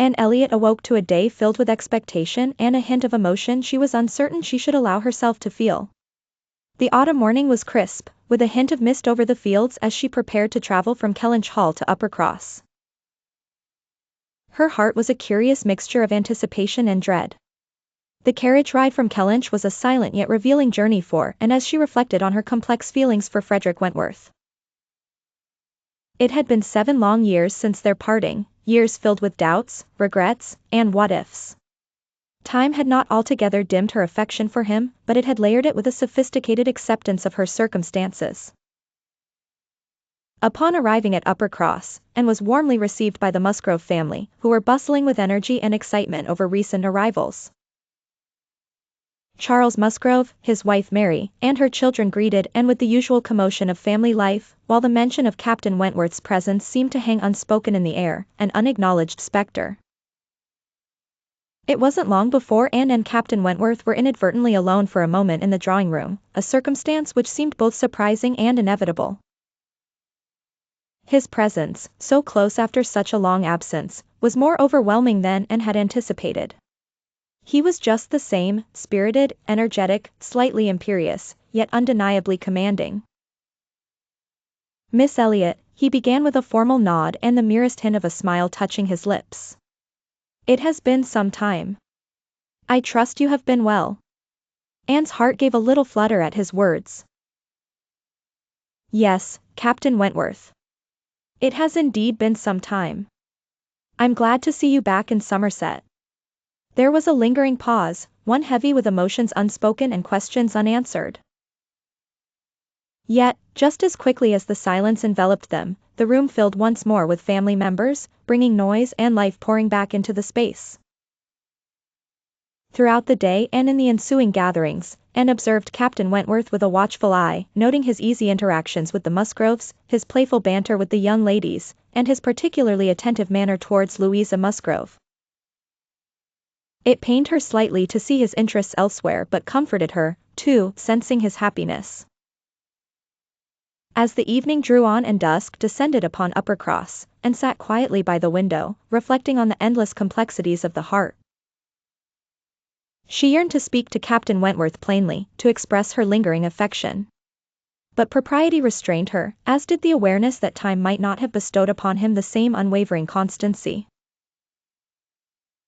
and Elliot awoke to a day filled with expectation and a hint of emotion she was uncertain she should allow herself to feel. The autumn morning was crisp, with a hint of mist over the fields as she prepared to travel from Kellynch Hall to Uppercross. Her heart was a curious mixture of anticipation and dread. The carriage ride from Kellynch was a silent yet revealing journey for, and as she reflected on her complex feelings for Frederick Wentworth. It had been 7 long years since their parting, years filled with doubts, regrets, and what-ifs. Time had not altogether dimmed her affection for him, but it had layered it with a sophisticated acceptance of her circumstances. Upon arriving at Uppercross, Anne was warmly received by the Musgrove family, who were bustling with energy and excitement over recent arrivals. Charles Musgrove, his wife Mary, and her children greeted Anne with the usual commotion of family life, while the mention of Captain Wentworth's presence seemed to hang unspoken in the air, an unacknowledged spectre. It wasn't long before Anne and Captain Wentworth were inadvertently alone for a moment in the drawing-room, a circumstance which seemed both surprising and inevitable. His presence, so close after such a long absence, was more overwhelming than Anne had anticipated. He was just the same, spirited, energetic, slightly imperious, yet undeniably commanding. "Miss Elliot," he began with a formal nod and the merest hint of a smile touching his lips. "It has been some time. I trust you have been well." Anne's heart gave a little flutter at his words. "Yes, Captain Wentworth. It has indeed been some time. I'm glad to see you back in Somerset." There was a lingering pause, one heavy with emotions unspoken and questions unanswered. Yet, just as quickly as the silence enveloped them, the room filled once more with family members, bringing noise and life pouring back into the space. Throughout the day and in the ensuing gatherings, Anne observed Captain Wentworth with a watchful eye, noting his easy interactions with the Musgroves, his playful banter with the young ladies, and his particularly attentive manner towards Louisa Musgrove. It pained her slightly to see his interests elsewhere but comforted her, too, sensing his happiness. As the evening drew on and dusk descended upon Uppercross, Anne sat quietly by the window, reflecting on the endless complexities of the heart. She yearned to speak to Captain Wentworth plainly, to express her lingering affection. But propriety restrained her, as did the awareness that time might not have bestowed upon him the same unwavering constancy.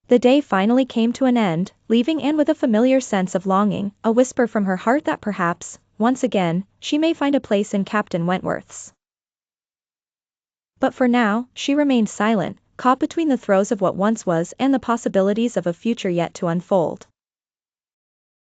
The day finally came to an end, leaving Anne with a familiar sense of longing, a whisper from her heart that perhaps, once again, she may find a place in Captain Wentworth's. But for now, she remained silent, caught between the throes of what once was and the possibilities of a future yet to unfold.